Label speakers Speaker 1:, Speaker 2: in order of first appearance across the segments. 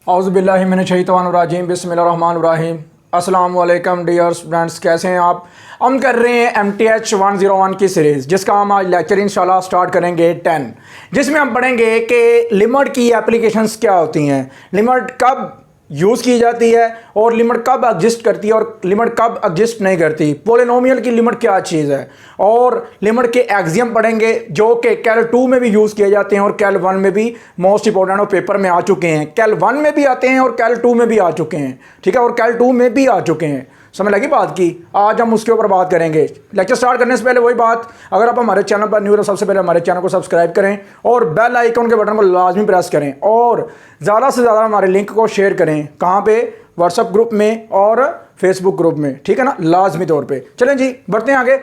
Speaker 1: औज़ुबिल्लाहि मिनश्शैतानिर्रजीम बिस्मिल्लाहिर्रहमानिर्रहीम। अस्सलाम वालेकुम डियर स्टूडेंट्स, कैसे हैं आप। हम कर रहे हैं MTH101 की सीरीज़, जिसका हम आज लेक्चर इंशाल्लाह स्टार्ट करेंगे 10, जिसमें हम पढ़ेंगे कि लिमिट की एप्लीकेशंस क्या होती हैं, लिमिट कब यूज़ की जाती है और लिमिट कब एग्जिस्ट करती है और लिमिट कब एग्जिस्ट नहीं करती, पॉलिनोमियल की लिमिट क्या चीज़ है, और लिमिट के एक्सियम पढ़ेंगे जो कि कैल 2 में भी यूज़ किए जाते हैं और कैल 1 में भी मोस्ट इंपॉर्टेंट और पेपर में आ चुके हैं। कैल 1 में भी आते हैं और कैल 2 में भी आ चुके हैं, ठीक है, और कैल 2 में भी आ चुके हैं। समझ लगी बात की। आज हम उसके ऊपर बात करेंगे। लेक्चर स्टार्ट करने से पहले वही बात, अगर आप हमारे चैनल पर न्यू हो सबसे पहले हमारे चैनल को सब्सक्राइब करें और बेल आइकन के बटन को लाजमी प्रेस करें और ज़्यादा से ज़्यादा हमारे लिंक को शेयर करें। कहाँ पे? व्हाट्सएप ग्रुप में और फेसबुक ग्रुप में, ठीक है ना, लाजमी तौर पर। चलें जी, बढ़ते हैं आगे।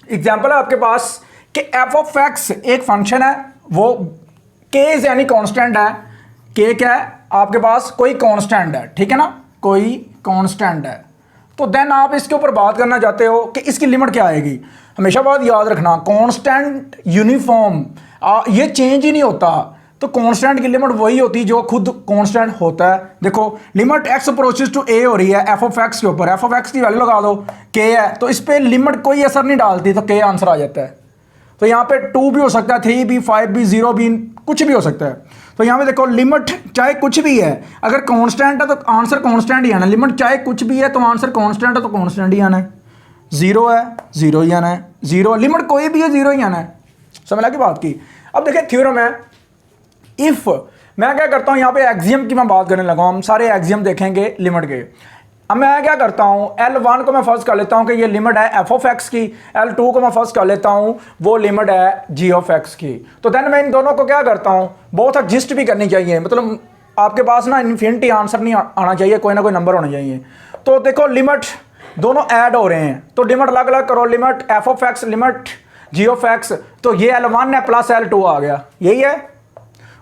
Speaker 1: एग्जाम्पल है आपके पास कि एफ ऑफ एक्स एक फंक्शन है, वो के यानी कांस्टेंट है। के क्या है आपके पास? कोई कांस्टेंट है, ठीक है ना, कोई कांस्टेंट है। तो देन आप इसके ऊपर बात करना चाहते हो कि इसकी लिमिट क्या आएगी। हमेशा बात याद रखना, कांस्टेंट यूनिफॉर्म ये चेंज ही नहीं होता। तो कांस्टेंट की लिमिट वही होती है जो खुद कांस्टेंट होता है। देखो लिमिट एक्स अप्रोचेस टू ए हो रही है एफ ऑफ एक्स के ऊपर, एफ ऑफ एक्स की वैल्यू लगा दो, के है, तो इस पर लिमिट कोई असर नहीं डालती, तो के आंसर आ जाता है। तो यहाँ पे 2 भी हो सकता है, 3 भी, 5 भी, 0 भी, कुछ भी हो सकता है। तो यहाँ पे देखो लिमिट चाहे कुछ भी है, अगर कांस्टेंट है तो आंसर कांस्टेंट ही आना है। लिमिट चाहे कुछ भी है तो आंसर कांस्टेंट है तो कांस्टेंट ही आना है। 0 है 0 ही आना है, 0 लिमिट कोई भी है 0 ही आना है। समझ लगी बात की। अब देखिए थ्योरम है इफ, मैं क्या करता हूँ यहाँ पे एक्सियम की मैं बात करने लगा हूँ, हम सारे एक्सियम देखेंगे लिमिट के। अब मैं क्या करता हूँ, L1 को मैं फर्स्ट कर लेता हूँ कि ये लिमिट है एफ ऑफ एक्स की, L2 को मैं फर्स्ट कर लेता हूँ वो लिमिट है जी ऑफ एक्स की। तो देन मैं इन दोनों को क्या करता हूँ, बहुत एग्जिस्ट भी करनी चाहिए, मतलब आपके पास ना इन्फिनिटी आंसर नहीं आना चाहिए, कोई ना कोई नंबर होना चाहिए। तो देखो लिमिट दोनों ऐड हो रहे हैं, तो लिमिट अलग अलग करो, limit F of X, limit G of X, तो ये L1 है प्लस L2 आ गया, यही है।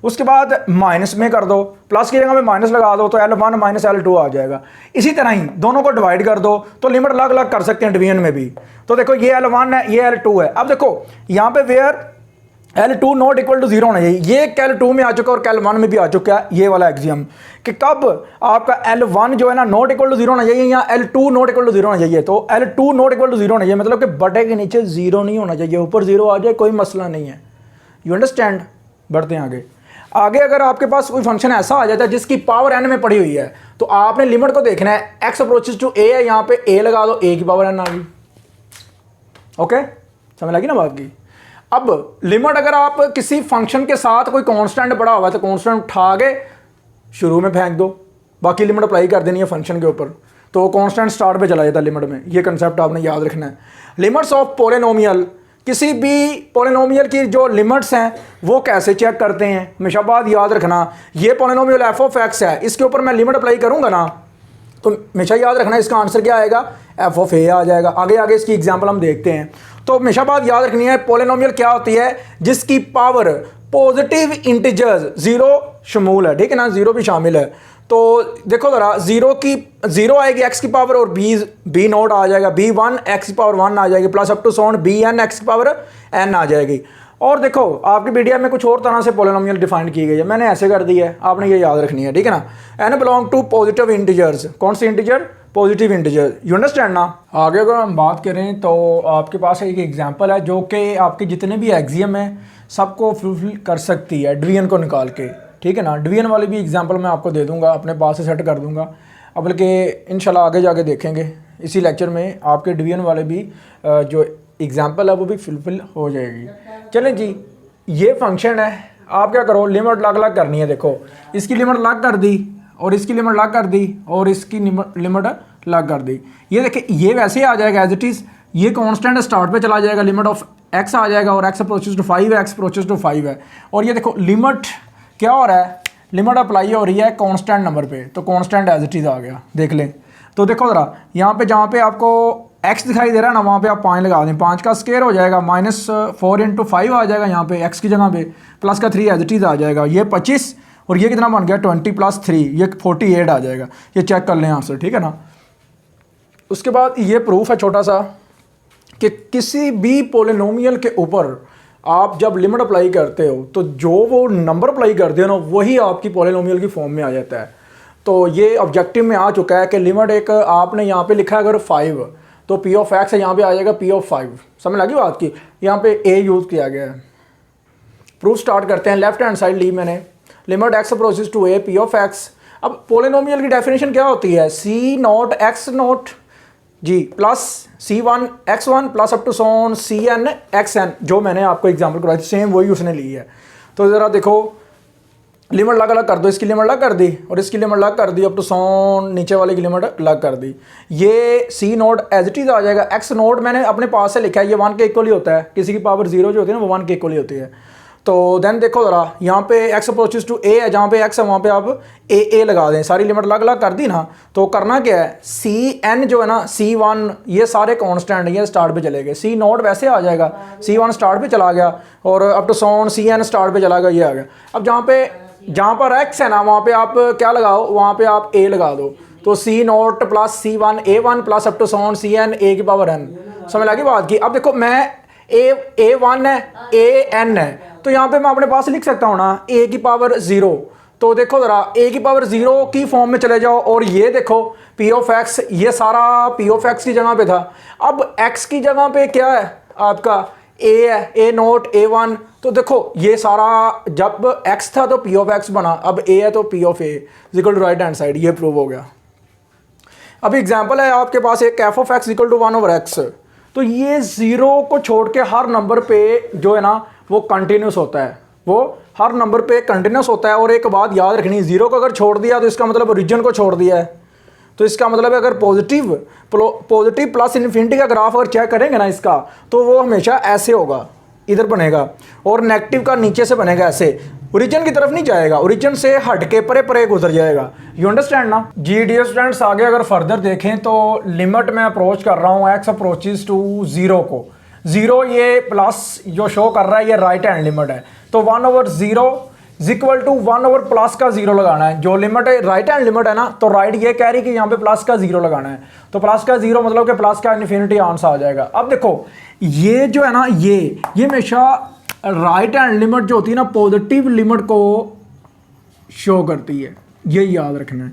Speaker 1: उसके बाद माइनस में कर दो, प्लस की जगह में माइनस लगा दो तो L1 माइनस L2 आ जाएगा। इसी तरह ही दोनों को डिवाइड कर दो तो लिमिट अलग अलग कर सकते हैं डिवीजन में भी। तो देखो ये L1 है, ये L2 है। अब देखो यहाँ पे where L2 not equal to 0 होना चाहिए, ये कैल 2 में आ चुका है और कैल 1 में भी आ चुका है ये वाला एक्सियम, कि कब आपका L1 जो है ना नॉट इक्वल टू 0 होना चाहिए या L2 नॉट इक्वल टू 0 होना चाहिए। तो L2 नॉट इक्वल टू 0 होना चाहिए, मतलब कि बटे के नीचे 0 नहीं होना चाहिए, ऊपर 0 आ जाए कोई मसला नहीं है। You understand. बढ़ते हैं आगे। आगे अगर आपके पास कोई फंक्शन ऐसा आ जाता है जिसकी पावर n में पड़ी हुई है, तो आपने लिमिट को देखना है, x अप्रोचेस टू a है, यहाँ पे a लगा दो, a की पावर n आ गई। ओके, समझ लगी ना बात की। अब लिमिट अगर आप किसी फंक्शन के साथ कोई कांस्टेंट पड़ा हुआ है तो कांस्टेंट उठा के शुरू में फेंक दो, बाकी लिमिट अप्लाई कर देनी है फंक्शन के ऊपर, तो कांस्टेंट स्टार्ट पे चला जाता है लिमिट में। ये कंसेप्ट आपने याद रखना है। लिमिट्स ऑफ पॉलिनोमियल, किसी भी पॉलिनोमियल की जो लिमिट्स हैं वो कैसे चेक करते हैं, हमेशा बात याद रखना। ये पॉलिनोमियल एफ ऑफ एक्स है, इसके ऊपर मैं लिमिट अप्लाई करूंगा ना, तो हमेशा याद रखना इसका आंसर क्या आएगा, एफ ऑफ ए आ जाएगा। आगे आगे इसकी एग्जांपल हम देखते हैं। तो हमेशा बात याद रखनी है, पॉलिनोमियल क्या होती है, जिसकी पावर पॉजिटिव इंटीजर्स, 0 शमूल है, ठीक है ना, 0 भी शामिल है। तो देखो ज़रा 0 आएगी एक्स की पावर और बी नोट आ जाएगा, B1 एक्स की पावर 1 आ जाएगी, plus up to so on BN X की पावर n आ जाएगी। और देखो आपकी पीडीएफ में कुछ और तरह से पॉलिनोमियल डिफाइन की गई है, मैंने ऐसे कर दी है, आपने ये याद रखनी है, ठीक है ना। n belong to positive integers, कौन सी integer, positive integer. You understand ना। आगे अगर हम बात करें तो आपके पास एक एग्जांपल है जो कि आपके जितने भी एक्सियम हैं सबको फुलफिल कर सकती है डिवीजन को निकाल के, ठीक है ना। डिवीजन वाली भी एग्जांपल मैं आपको दे दूंगा, अपने पास से सेट कर दूंगा। अब बल्कि इंशाल्लाह आगे जाके देखेंगे इसी लेक्चर में आपके डिवीजन वाले भी जो एग्जांपल है वो भी फुलफिल हो जाएगी। चलें जी, ये फंक्शन है, आप क्या करो, लिमिट अलग अलग करनी है। देखो इसकी लिमिट अलग कर दी और इसकी लिमिट अलग कर दी और इसकी लिमिट अलग कर दी। ये देखिए ये वैसे ही आ जाएगा एज इट इज़, ये कांस्टेंट स्टार्ट पे चला जाएगा, लिमिट ऑफ एक्स आ जाएगा और एक्स अप्रोचेस टू 5 है, एक्स अप्रोचेस टू 5 है। और ये देखो लिमिट क्या हो रहा है, लिमिट अप्लाई हो रही है कांस्टेंट नंबर पे, तो कांस्टेंट एज इट इज़ आ गया। देख लें तो देखो ज़रा यहाँ पे जहाँ पे आपको x दिखाई दे रहा है ना, वहाँ पे आप 5 लगा दें, 5 का स्क्वायर हो जाएगा, -4 × 5 आ जाएगा यहाँ पे x की जगह पे, प्लस का 3 एज इट इज़ आ जाएगा। ये 25 और ये कितना बन गया 20 + 3, ये 48 आ जाएगा। ये चेक कर लें आंसर, ठीक है ना। उसके बाद ये प्रूफ है छोटा सा कि किसी भी पॉलिनोमियल के ऊपर आप जब लिमिट अप्लाई करते हो तो जो वो नंबर अप्लाई करते हो ना वही आपकी पॉलिनोमियल की फॉर्म में आ जाता है। तो ये ऑब्जेक्टिव में आ चुका है कि लिमिट एक आपने यहाँ पे लिखा है अगर 5 तो पी ऑफ एक्स है, यहाँ पे आ जाएगा पी ऑफ 5। समझ लगी बात की, यहाँ पे ए यूज़ किया गया है। प्रूफ स्टार्ट करते हैं। लेफ्ट हैंड साइड ली मैंने, limit x approaches to a p of x. अब पॉलिनोमियल की डेफिनेशन क्या होती है, c naught x naught g plus C1 x1 plus up to Son CN xn, जो मैंने आपको एग्जांपल करवाई थी सेम वही उसने ली है। तो ज़रा देखो लिमिट अलग अलग कर दो, इसकी लिमिट अलग कर दी और इसकी लिमिट अलग कर दी, अप टू सोन नीचे वाले की लिमिट अलग कर दी। ये C naught as it is आ जाएगा। x नोट मैंने अपने पास से लिखा है, ये 1 के इक्वल ही होता है, किसी की पावर 0 जो होती है ना वो 1 के इक्वल ही होती है। तो देन देखो ज़रा यहाँ पे x अप्रोचेस टू a है, जहाँ पे x है वहाँ पे आप a लगा दें, सारी लिमिट अलग अलग कर दी ना। तो करना क्या है, CN जो है ना C1 ये सारे कांस्टेंट ये स्टार्ट पे चले गए, C नोट वैसे आ जाएगा, C1 स्टार्ट पे चला गया और up to Son CN start पे चला गया, ये आ गया। अब जहाँ पर x है ना वहाँ पे आप क्या लगाओ, वहाँ पे आप a लगा दो। तो C naught plus C1 A1 plus up to Son CN a की पावर n। समझ लगी बात की। अब देखो मैं A1 है AN है, तो यहाँ पे मैं अपने पास लिख सकता हूँ ना a की पावर 0। तो देखो ज़रा a की पावर 0 की फॉर्म में चले जाओ और ये देखो p ऑफ x, ये सारा p ऑफ x की जगह पे था। अब x की जगह पे क्या है आपका a है, a नोट A1। तो देखो ये सारा जब x था तो p ऑफ x बना, अब a है तो p of a equal to right hand side, ये प्रूव हो गया। अभी एग्जाम्पल है आपके पास एक f of x equal to 1 over x। तो ये 0 को छोड़ के हर नंबर पे जो है ना वो कंटिन्यूस होता है, वो हर नंबर पे कंटिन्यूस होता है। और एक बात याद रखनी है, 0 को अगर छोड़ दिया तो इसका मतलब ओरिजिन को छोड़ दिया है। तो इसका मतलब अगर पॉजिटिव प्लस इन्फिनिटी का ग्राफ अगर चेक करेंगे ना इसका, तो वो हमेशा ऐसे होगा, इधर बनेगा, और नेगेटिव का नीचे से बनेगा ऐसे, ओरिजिन की तरफ नहीं जाएगा, ओरिजिन से हट के परे परे गुजर जाएगा। यू अंडरस्टैंड ना जी। डियर स्टूडेंट्स आगे अगर फर्दर देखें तो लिमिट में अप्रोच कर रहा हूँ एक्स अप्रोचेस टू 0 को, 0 ये प्लस जो शो कर रहा है ये राइट हैंड लिमिट है। तो 1 over 0 is equal to 1 over plus का 0 लगाना है। जो लिमिट है राइट हैंड लिमिट है ना, तो राइट ये कह रही कि यहाँ पे प्लस का 0 लगाना है। तो प्लस का 0 मतलब कि प्लस का इन्फिनिटी आंसर आ जाएगा। अब देखो ये जो है ना ये हमेशा राइट हैंड लिमिट जो होती है ना पॉजिटिव लिमिट को शो करती है, ये याद रखना है।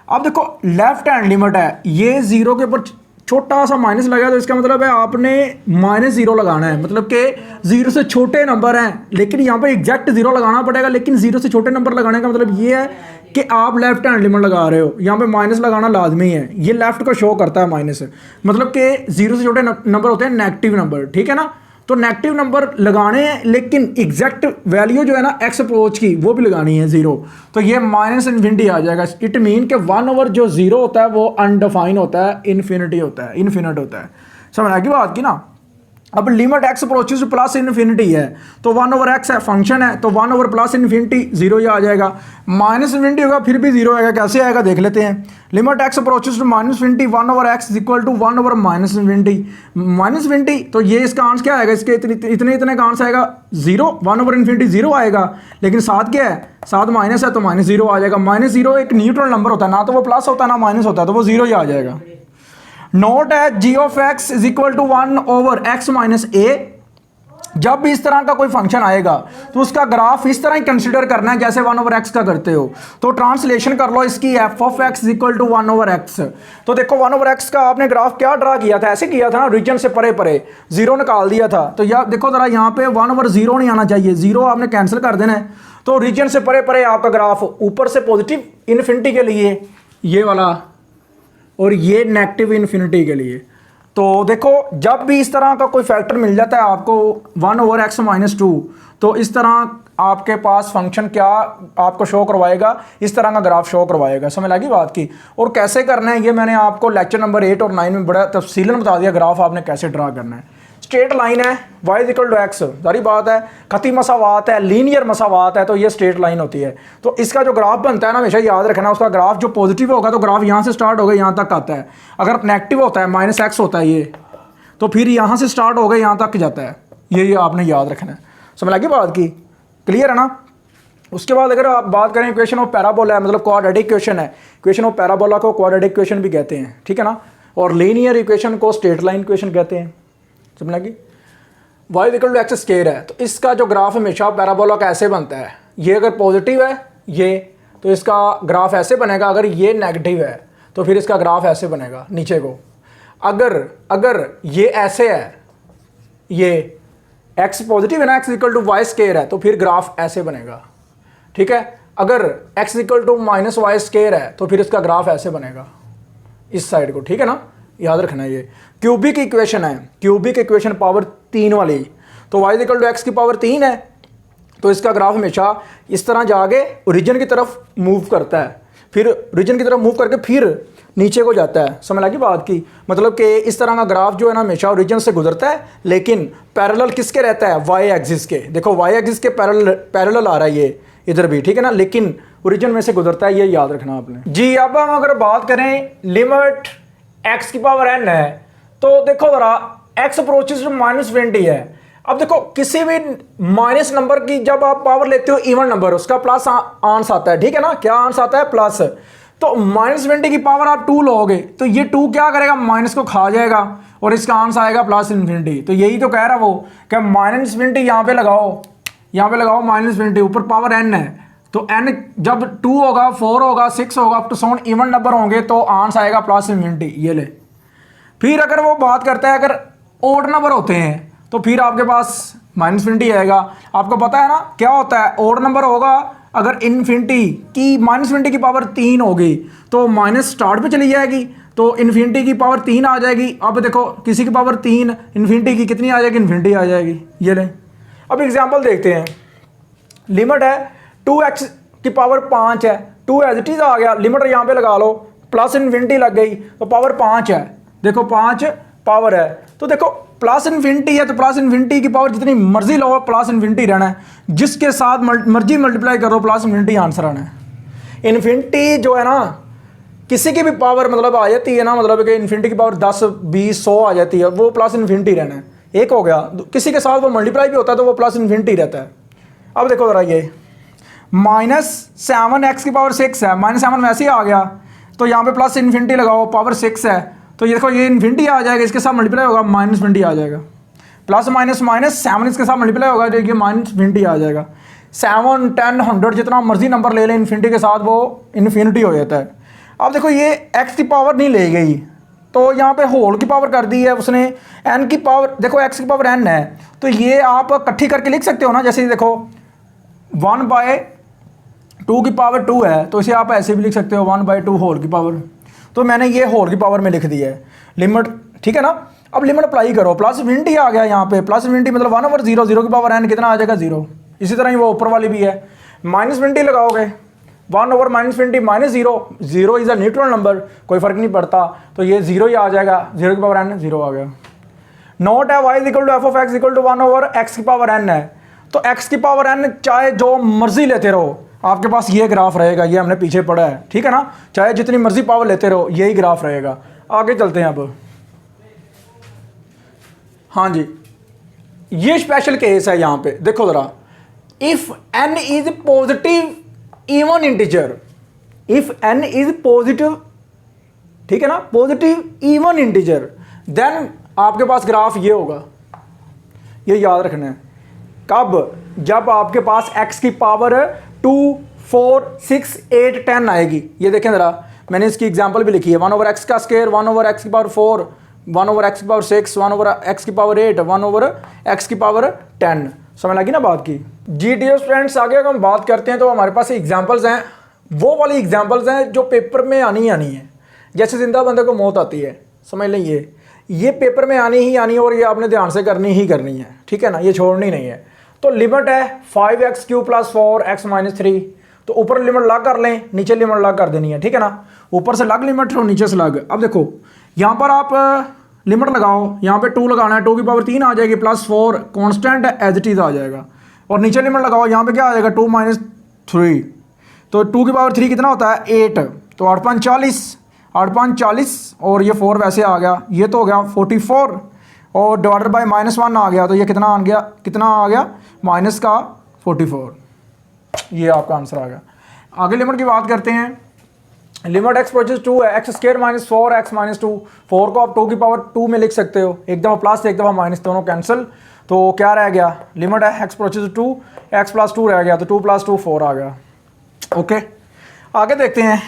Speaker 1: अब देखो लेफ्ट हैंड लिमिट है, ये 0 के ऊपर छोटा सा माइनस लगा, तो इसका मतलब है आपने -0 लगाना है, मतलब कि 0 से छोटे नंबर हैं, लेकिन यहाँ पर एग्जैक्ट 0 लगाना पड़ेगा। लेकिन 0 से छोटे नंबर लगाने का मतलब ये है कि आप लेफ्ट हैंड लिमिट लगा रहे हो, यहाँ पे माइनस लगाना लाजमी है, ये लेफ्ट को शो करता है माइनस, मतलब कि 0 से छोटे नंबर होते हैं नेगेटिव नंबर, ठीक है ना। तो नेगेटिव नंबर लगाने हैं, लेकिन एग्जैक्ट वैल्यू जो है ना एक्स अप्रोच की वो भी लगानी है 0। तो ये माइनस इन्फिनिटी आ जाएगा। इट मीन के 1 ओवर जो 0 होता है वो अनडिफाइन होता है, इन्फिनिटी होता है, इन्फिनिट होता है। समझ आएगी बात की ना। अब limit x approaches two plus infinity है, तो 1 ओवर एक्स है फंक्शन है, तो 1 ओवर प्लस इन्फिनिटी 0 ही आ जाएगा। माइनस इन्फिनिटी होगा फिर भी 0 आएगा, कैसे आएगा देख लेते हैं। Limit x approaches to minus infinity 1 over X equal to 1 over minus infinity. तो ये इसका आंसर क्या आएगा, इसके इतने का आंसर आएगा 0। 1 ओवर इन्फिनिटी 0 आएगा, लेकिन साथ क्या है, साथ माइनस है तो -0 आ जाएगा। -0 एक न्यूट्रल नंबर होता है, ना तो वो प्लस होता है ना माइनस होता है, तो वो 0 ही आ जाएगा। नोट है g of x is equal to 1 over x minus a. जब भी इस तरह का कोई फंक्शन आएगा तो उसका ग्राफ इस तरह ही कंसीडर करना है जैसे 1 ओवर एक्स का करते हो। तो ट्रांसलेशन कर लो इसकी, F of X equal to 1 over X. तो देखो 1 ओवर एक्स का आपने ग्राफ क्या ड्रा किया था, ऐसे किया था ना, रीजन से परे परे 0 निकाल दिया था। तो यार देखो जरा यहाँ पे 1 ओवर 0 नहीं आना चाहिए, 0 आपने कैंसिल कर देना है। तो रीजन से परे परे आपका ग्राफ ऊपर से पॉजिटिव इन्फिनिटी के लिए ये वाला, और ये नेगेटिव इन्फिनिटी के लिए। तो देखो जब भी इस तरह का कोई फैक्टर मिल जाता है आपको 1 ओवर एक्स माइनस 2, तो इस तरह आपके पास फंक्शन क्या आपको शो करवाएगा, इस तरह का ग्राफ शो करवाएगा। समझ लगी बात की। और कैसे करना है ये मैंने आपको लेक्चर नंबर 8 और 9 में बड़ा तफसीलन बता दिया, ग्राफ आपने कैसे ड्रा करना है। स्ट्रेट लाइन है, y इक्वल टू एक्स, सारी बात है, खती मसावात है, लीनियर मसावात है, तो ये स्ट्रेट लाइन होती है। तो इसका जो ग्राफ बनता है ना हमेशा याद रखना, उसका ग्राफ जो पॉजिटिव होगा तो ग्राफ यहाँ से स्टार्ट होगा यहाँ तक आता है। अगर नेगेटिव होता है -x होता है ये, तो फिर यहाँ से स्टार्ट होगा यहाँ तक जाता है। ये आपने याद रखना है। समझ लगी बात की, क्लियर है ना। उसके बाद अगर आप बात करें इक्वेशन ऑफ पैराबोला है, मतलब क्वाड्रेटिक इक्वेशन है, इक्वेशन ऑफ पैराबोला को क्वाड्रेटिक इक्वेशन भी कहते हैं, ठीक है ना। और लीनियर इक्वेशन को स्ट्रेट लाइन इक्वेशन कहते हैं। समझ लगी। y equal to X square है तो इसका जो ग्राफ हमेशा पैराबोला का ऐसे बनता है, ये अगर पॉजिटिव है ये तो इसका ग्राफ ऐसे बनेगा, अगर ये नेगेटिव है तो फिर इसका ग्राफ ऐसे बनेगा नीचे को। अगर ये ऐसे है, ये x पॉजिटिव है ना, x equal to Y square है तो फिर ग्राफ ऐसे बनेगा, ठीक है। अगर x equal to minus Y square है तो फिर इसका ग्राफ ऐसे बनेगा इस साइड को, ठीक है ना, याद रखना। ये क्यूबिक इक्वेशन है, क्यूबिक इक्वेशन पावर 3 वाली, तो y इक्वल टू एक्स की पावर 3 है तो इसका ग्राफ हमेशा इस तरह जाके ओरिजिन की तरफ मूव करता है, फिर ओरिजिन की तरफ मूव करके फिर नीचे को जाता है। समझ लगी बात की, मतलब कि इस तरह का ग्राफ जो है ना हमेशा ओरिजिन से गुजरता है, लेकिन पैरेलल किसके रहता है, वाई एक्सिस के। देखो वाई एक्सिस के पैरेलल आ रहा है ये इधर भी, ठीक है ना, लेकिन ओरिजिन में से गुजरता है, ये याद रखना आपने जी। अब हम अगर बात करें लिमिट x की पावर n है तो देखो जरा x अप्रोचेस टू -20 है। अब देखो किसी भी माइनस नंबर की जब आप पावर लेते हो इवन नंबर, उसका प्लस आंस आता है, ठीक है ना, क्या आंस आता है, प्लस। तो -20 की पावर आप 2 लोगे तो ये 2 क्या करेगा, माइनस को खा जाएगा और इसका आंस आएगा +∞। तो यही तो कह रहा वो कि -20 यहाँ पे लगाओ, -20 ऊपर पावर n है, तो n जब 2 होगा, 4 होगा, 6 होगा, अप टू 7 इवन नंबर होंगे तो आंस आएगा +∞। ये ले। फिर अगर वो बात करता है अगर ओड नंबर होते हैं तो फिर आपके पास -20 आएगा। आपको पता है ना क्या होता है, ओड नंबर होगा अगर इन्फिनिटी की -20 की पावर 3 होगी तो माइनस स्टार्ट पे चली जाएगी, तो इन्फिनिटी की पावर 3 आ जाएगी। अब देखो किसी की पावर 3 इन्फिनिटी की कितनी आ जाएगी, इन्फिनिटी आ जाएगी। ये ले, अब एग्जाम्पल देखते हैं। लिमिट है 2x की पावर 5 है, 2 एज इट इज आ गया, लिमिट यहाँ पे लगा लो, +∞ लग गई तो पावर 5 है। देखो 5 पावर है तो देखो +∞ है तो +∞ की पावर जितनी मर्जी लो, +∞ रहना है, जिसके साथ मर्जी मल्टीप्लाई करो +∞ आंसर आना है। इन्फिनिटी जो है ना किसी की भी पावर मतलब आ जाती है ना, मतलब कि इन्फिनिटी की पावर 10 20 100 आ जाती है, वो +∞ रहना है। एक हो गया, किसी के साथ वो मल्टीप्लाई भी होता है तो वो +∞ रहता है। अब देखो जरा ये -7x की पावर 6 है, -7 वैसे ही आ गया तो यहाँ पे +∞ लगाओ, पावर 6 है तो ये देखो ये इन्फिनिटी आ जाएगा, इसके साथ मल्टीप्लाई होगा -∞ आ जाएगा, +-7 इसके साथ मल्टीप्लाई होगा तो ये -∞ आ जाएगा। 7 10 100 जितना मर्जी नंबर ले लें इन्फिनिटी के साथ वो इन्फिनिटी हो जाता है। अब देखो ये x की पावर नहीं ले गई तो यहाँ पे होल की पावर कर दी है उसने, n की पावर देखो x की पावर n है तो ये आप इकट्ठी करके लिख सकते हो ना, जैसे देखो 1/2 की पावर 2 है तो इसे आप ऐसे भी लिख सकते हो 1/2 होल की पावर, तो मैंने ये होल की पावर में लिख दी है लिमिट, ठीक है ना। अब लिमिट अप्लाई करो, +∞ आ गया यहाँ पे, +∞ मतलब 1/0, 0 की पावर n कितना आ जाएगा 0। इसी तरह ही वो ऊपर वाली भी है, -∞ लगाओगे 1/-∞ -0, 0 इज़ अ न्यूट्रल नंबर, कोई फर्क नहीं पड़ता तो ये 0 ही आ जाएगा, 0 की पावर n 0 आ गया। नोट है y equal to f(x) equal to 1/x की पावर n है, तो x की पावर n चाहे जो मर्जी लेते रहो आपके पास ये ग्राफ रहेगा, ये हमने पीछे पढ़ा है, ठीक है ना, चाहे जितनी मर्जी पावर लेते रहो यही ग्राफ रहेगा। आगे चलते हैं अब। हाँ जी, ये स्पेशल केस है यहाँ पे, देखो जरा, if n is positive even integer, if n is positive, ठीक है ना, पॉजिटिव इवन इंटीजर, देन आपके पास ग्राफ ये होगा, ये याद रखना है। कब, जब आपके पास x की पावर 2 4 6 8 10 आएगी। ये देखें ज़रा, मैंने इसकी एग्जांपल भी लिखी है, 1/x का स्क्वायर, 1/x की पावर 4, 1/x की पावर 6, 1/x की पावर 8, 1/x की पावर 10। समझ लगी ना बात की जी। डियर स्टूडेंट्स, आगे अगर हम बात करते हैं तो हमारे पास एग्जाम्पल्स हैं, वो वाली एग्जाम्पल्स हैं जो पेपर में आनी है, जैसे जिंदा बंदे को मौत आती है, समझ लें ये पेपर में आनी ही आनी है और ये आपने ध्यान से करनी ही करनी है, ठीक है ना, ये छोड़नी नहीं है। तो लिमिट है 5x³ + 4x - 3, तो ऊपर लिमिट लग कर लें, नीचे लिमिट लग कर देनी है, ठीक है ना, ऊपर से लग लिमिट और नीचे से लग। अब देखो यहाँ पर आप लिमिट लगाओ, यहाँ पे 2 लगाना है, 2 की पावर 3 आ जाएगी, +4 कांस्टेंट एज इट इज़ आ जाएगा, और नीचे लिमिट लगाओ, यहाँ पे क्या आ जाएगा 2 - 3, तो 2 की पावर 3 कितना होता है 8, तो 8×5 = 40, और ये 4 वैसे आ गया, ये तो हो गया 44, और डिवाइडेड बाय -1 आ गया, तो ये कितना आ गया -44। ये आपका आंसर आ गया। आगे लिमिट की बात करते हैं, लिमिट एक्स अप्रोचेस 2 है, x square minus 4 x minus 2, 4 को आप 2 की पावर 2 में लिख सकते हो, एक दफ़ा प्लस एक दफ़ा माइनस, दोनों कैंसिल, तो क्या रह गया, लिमिट है एक्स अप्रोचेस 2 एक्स प्लस 2 रह गया, तो 2 + 2 4 आ गया। ओके, आगे देखते हैं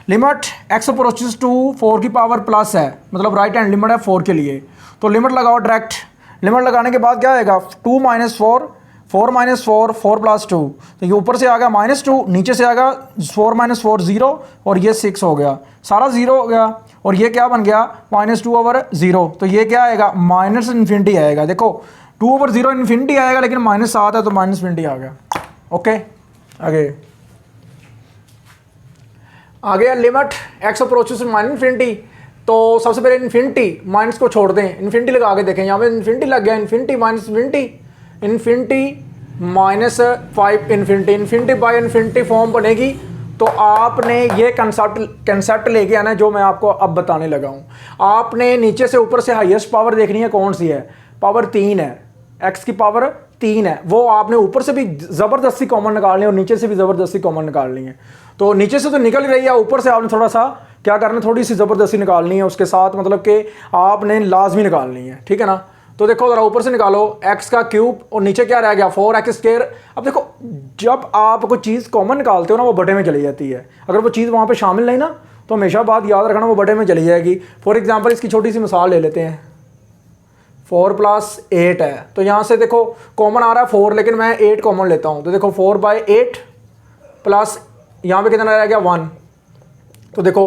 Speaker 1: लिमिट एक्स अप्रोचेस 2 4 की पावर प्लस है, मतलब राइट हैंड लिमिट है 4 के लिए, तो लिमिट लगाओ डायरेक्ट, लिमिट लगाने के बाद क्या आएगा, 2 - 4 4 - 4 4 + 2, तो ये ऊपर से आ गया -2, नीचे से आएगा 4 - 4 0 और ये 6 हो गया, सारा 0 हो गया, और ये क्या बन गया -2/0, तो ये क्या आएगा -∞ आएगा। देखो 2/0 इन्फिनिटी आएगा, लेकिन -7 है तो -∞ आ गया। ओके, आगे लिमिट एक्स अप्रोचेस -∞, तो सबसे पहले इन्फिनिटी माइनस को छोड़ दें, इन्फिनिटी लगा के देखें, यहाँ पे इन्फिनिटी लग गया, infinity minus infinity -5 infinity by infinity form बनेगी। तो आपने ये कंसेप्ट लेके आना है जो मैं आपको अब बताने लगा हूँ। आपने नीचे से ऊपर से हाईएस्ट पावर देखनी है, कौन सी है, पावर 3 है, एक्स की पावर 3 है, वो आपने ऊपर से भी ज़बरदस्ती कॉमन निकालनी है और नीचे से भी ज़बरदस्ती कॉमन निकालनी है। तो नीचे से तो निकल ही रही है, ऊपर से आपने थोड़ा सा क्या करना है, थोड़ी सी ज़बरदस्ती निकालनी है उसके साथ, मतलब कि आपने लाजमी निकालनी है, ठीक है ना। तो देखो ज़रा ऊपर से निकालो, एक्स का क्यूब और नीचे क्या रह गया 4x²। अब देखो जब आप कोई चीज़ कॉमन निकालते हो ना, वो बटे में चली जाती है, अगर वो चीज़ वहाँ पे शामिल नहीं ना, तो हमेशा बात याद रखना वो बटे में चली जाएगी। फॉर एग्जांपल इसकी छोटी सी मिसाल ले लेते हैं, 4 + 8 है, तो यहाँ से देखो कॉमन आ रहा है 4, लेकिन मैं 8 कॉमन लेता हूँ, तो देखो 4/8 प्लस यहाँ पे कितना रह गया 1, तो देखो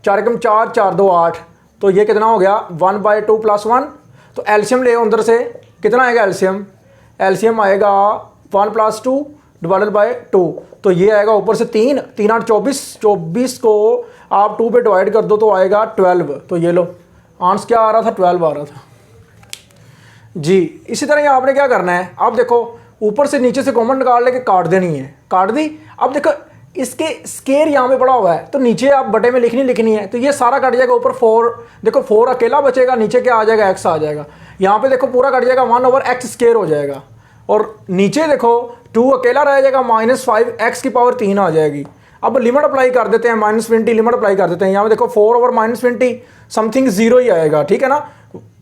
Speaker 1: 4 × 4 4 2 8, तो ये कितना हो गया 1/2 + 1, तो एलसीएम ले अंदर से कितना आएगा, एलसीएम आएगा 1 + 2 / 2, तो ये आएगा ऊपर से 3 3 8 24 को आप 2 पे डिवाइड कर दो तो आएगा 12, तो ये लो आंसर क्या आ रहा था, 12 आ रहा था जी। इसी तरह ये आपने क्या करना है, अब देखो ऊपर से नीचे से कॉमन निकाल लेके काट देनी है, काट दी। अब देखो इसके स्केयर यहाँ पे पड़ा हुआ है, तो नीचे आप बटे में लिखनी है, तो ये सारा कट जाएगा, ऊपर 4, देखो 4 अकेला बचेगा, नीचे क्या आ जाएगा, x आ जाएगा, यहाँ पे देखो पूरा कट जाएगा 1/x² हो जाएगा, और नीचे देखो 2 अकेला रह जाएगा, -5 x की पावर 3 आ जाएगी। अब लिमिट अप्लाई कर देते हैं, -20 लिमिट अप्लाई कर देते हैं, यहाँ पे देखो 4/-20 समथिंग 0 ही आएगा, ठीक है ना,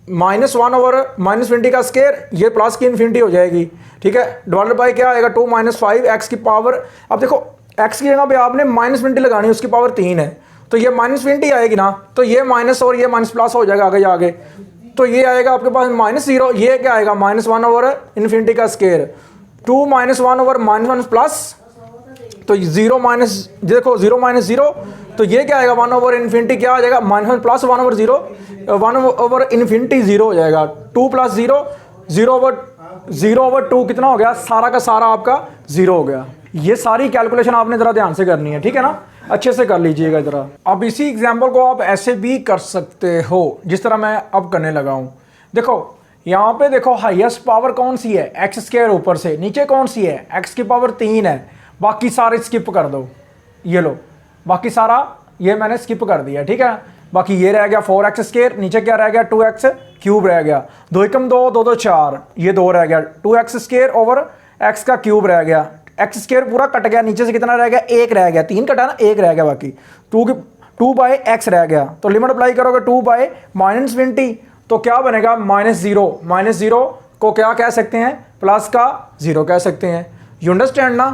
Speaker 1: -1/-20 का स्केयर, ये प्लस की इन्फिनिटी हो जाएगी, ठीक है, डिवाइडेड बाय क्या आएगा 2 - 5 x की पावर। अब देखो x की जगह पे आपने -20 लगानी है, उसकी पावर 3 है, तो ये -20 आएगी ना, तो ये माइनस और ये माइनस प्लस हो जाएगा आगे, तो ये आएगा आपके पास -0, ये क्या आएगा -1/∞ का स्केयर, 2 - 1/-1 प्लस, तो 0 माइनस, देखो 0 - 0, तो ये क्या आएगा 1/∞ क्या आ जाएगा -1 प्लस 1/0, 1/∞ 0 हो जाएगा, 2 + 0 0/2 कितना हो गया, सारा का सारा आपका 0 हो गया। ये सारी कैलकुलेशन आपने ज़रा ध्यान से करनी है, ठीक है ना, अच्छे से कर लीजिएगा ज़रा। अब इसी एग्जांपल को आप ऐसे भी कर सकते हो जिस तरह मैं अब करने लगा हूँ। देखो यहाँ पे देखो हाईएस्ट पावर कौन सी है, x² ऊपर से, नीचे कौन सी है, x की पावर 3 है, बाकी सारे स्किप कर दो, ये लो बाकी सारा ये मैंने स्किप कर दिया, ठीक है। बाकी ये रह गया 4x², नीचे क्या रह गया 2x³ रह गया, 2 × 2 2 2 4, ये 2 रह गया, 2x² ओवर x का क्यूब रह गया, x² पूरा कट गया, नीचे से कितना रह गया 1 रह गया, 3 कटा ना 1 रह गया, बाकी 2/x रह गया। तो लिमिट अप्लाई करोगे 2/-20, तो क्या बनेगा -0 को क्या कह सकते हैं, प्लस का 0 कह सकते हैं। यू अंडरस्टैंड ना।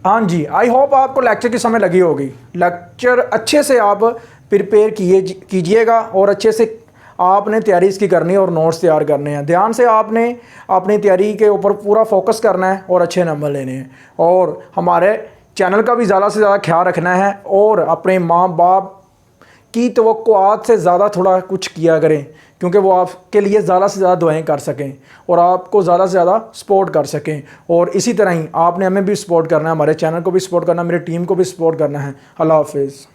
Speaker 1: हाँ जी, आई होप आपको लेक्चर की समय लगी होगी। लेक्चर अच्छे से आप प्रिपेयर कीजिएगा और अच्छे से आपने तैयारी इसकी करनी है और नोट्स तैयार करने हैं। ध्यान से आपने अपनी तैयारी के ऊपर पूरा फोकस करना है और अच्छे नंबर लेने हैं, और हमारे चैनल का भी ज़्यादा से ज़्यादा ख्याल रखना है, और अपने माँ बाप की तवक्कुआत से ज़्यादा थोड़ा कुछ किया करें, क्योंकि वो आपके लिए ज़्यादा से ज़्यादा दुआएं कर सकें और आपको ज़्यादा से ज़्यादा सपोर्ट कर सकें। और इसी तरह ही आपने हमें भी सपोर्ट करना है, हमारे चैनल को भी सपोर्ट करना है, मेरी टीम को भी सपोर्ट करना है। अल्लाह हाफिज़।